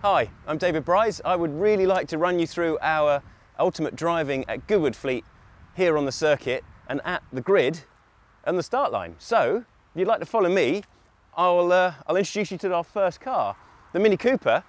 Hi, I'm David Bryce. I would really like to run you through our Ultimate Driving at Goodwood fleet here on the circuit and at the grid and the start line. So, if you'd like to follow me, I'll introduce you to our first car, the Mini Cooper.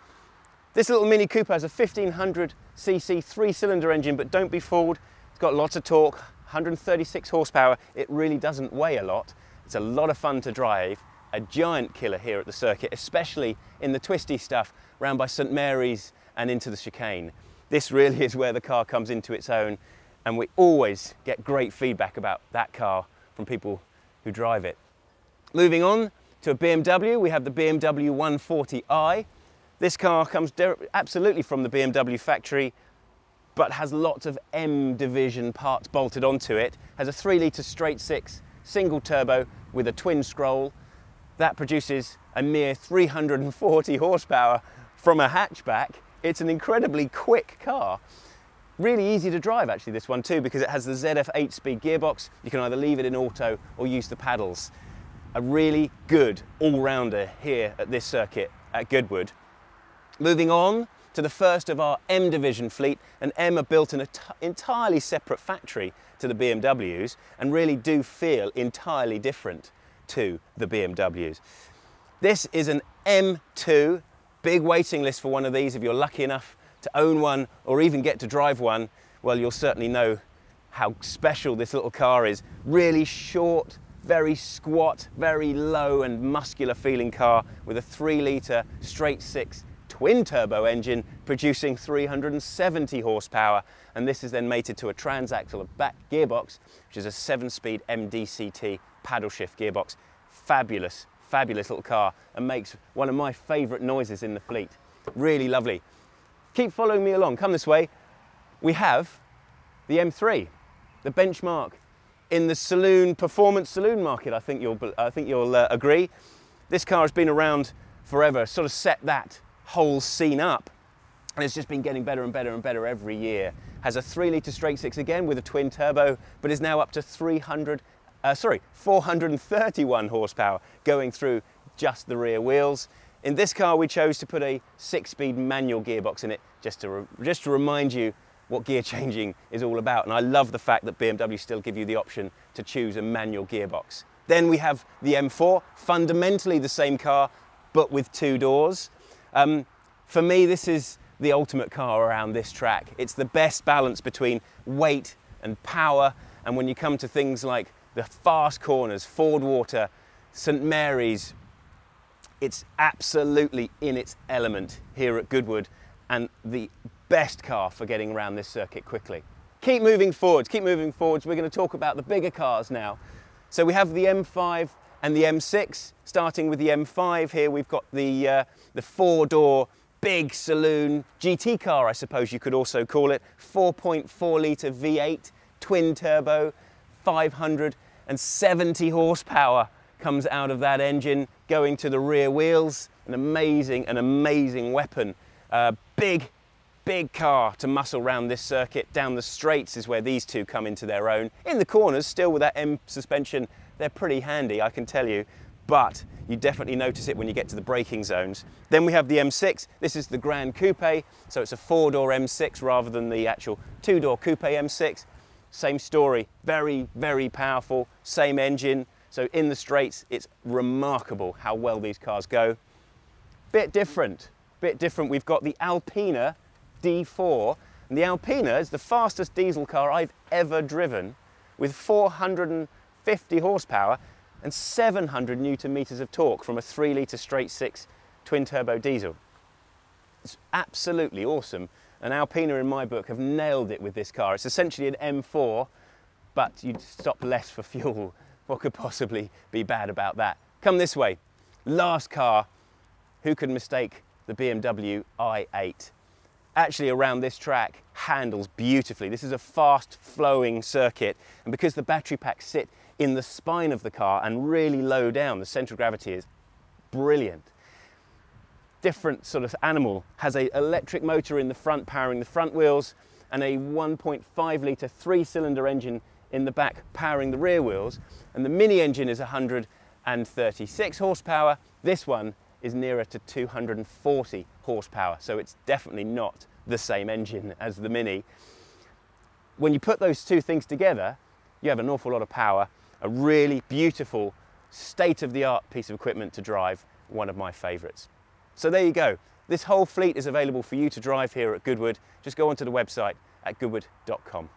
This little Mini Cooper has a 1500cc three-cylinder engine, but don't be fooled. It's got lots of torque, 136 horsepower. It really doesn't weigh a lot. It's a lot of fun to drive. A giant killer here at the circuit, especially in the twisty stuff round by St Mary's and into the chicane. This really is where the car comes into its own, and we always get great feedback about that car from people who drive it. Moving on to a BMW, we have the BMW 140i. This car comes absolutely from the BMW factory, but has lots of M division parts bolted onto it. Has a 3-litre straight six single turbo with a twin scroll. That produces a mere 340 horsepower from a hatchback. It's an incredibly quick car. Really easy to drive actually, this one too, because it has the ZF 8-speed gearbox. You can either leave it in auto or use the paddles. A really good all-rounder here at this circuit at Goodwood. Moving on to the first of our M division fleet, and M are built in an entirely separate factory to the BMWs and really do feel entirely different to the BMWs. This is an M2, big waiting list for one of these. If you're lucky enough to own one or even get to drive one, well, you'll certainly know how special this little car is. Really short, very squat, very low and muscular feeling car with a 3-litre straight six twin turbo engine producing 370 horsepower, and this is then mated to a transaxle back gearbox, which is a 7-speed MDCT paddle shift gearbox. Fabulous, fabulous little car, and makes one of my favourite noises in the fleet. Really lovely. Keep following me along, come this way. We have the M3, the benchmark in the saloon, performance saloon market. I think you'll agree. This car has been around forever, sort of set that whole scene up, and it's just been getting better and better and better every year. Has a 3-litre straight six again with a twin turbo, but is now up to 431 horsepower going through just the rear wheels. In this car we chose to put a 6-speed manual gearbox in it, just to remind you what gear changing is all about. And I love the fact that BMW still give you the option to choose a manual gearbox. Then we have the M4, fundamentally the same car, but with 2 doors. For me, this is the ultimate car around this track. It's the best balance between weight and power, and when you come to things like the fast corners, Ford Water, St Mary's, it's absolutely in its element here at Goodwood, and the best car for getting around this circuit quickly. Keep moving forwards, keep moving forwards. We're going to talk about the bigger cars now. So we have the M5 and the M6. Starting with the M5 here, we've got the 4-door big saloon GT car, I suppose you could also call it. 4.4-litre V8 twin turbo, 570 horsepower comes out of that engine going to the rear wheels. An amazing weapon. Big car to muscle around this circuit. Down the straights is where these two come into their own. In the corners, still with that M suspension, they're pretty handy, I can tell you, but you definitely notice it when you get to the braking zones. Then we have the M6. This is the Grand Coupe, so it's a 4-door M6 rather than the actual 2-door Coupe M6. Same story, very powerful, same engine. So in the straights, it's remarkable how well these cars go. Bit different. We've got the Alpina D4, and the Alpina is the fastest diesel car I've ever driven, with 450 horsepower and 700 Newton meters of torque from a 3-litre straight six twin turbo diesel. It's absolutely awesome, and Alpina in my book have nailed it with this car. It's essentially an M4, but you'd stop less for fuel. What could possibly be bad about that? Come this way. Last car, who could mistake the BMW i8? Actually, around this track, handles beautifully. This is a fast flowing circuit, and because the battery packs sit in the spine of the car and really low down, the central gravity is brilliant. Different sort of animal. Has an electric motor in the front powering the front wheels, and a 1.5-litre 3-cylinder engine in the back powering the rear wheels. And the Mini engine is 136 horsepower. This one is nearer to 240 horsepower, so it's definitely not the same engine as the Mini. When you put those two things together, you have an awful lot of power, a really beautiful, state-of-the-art piece of equipment to drive, one of my favourites. So there you go. This whole fleet is available for you to drive here at Goodwood. Just go onto the website at goodwood.com.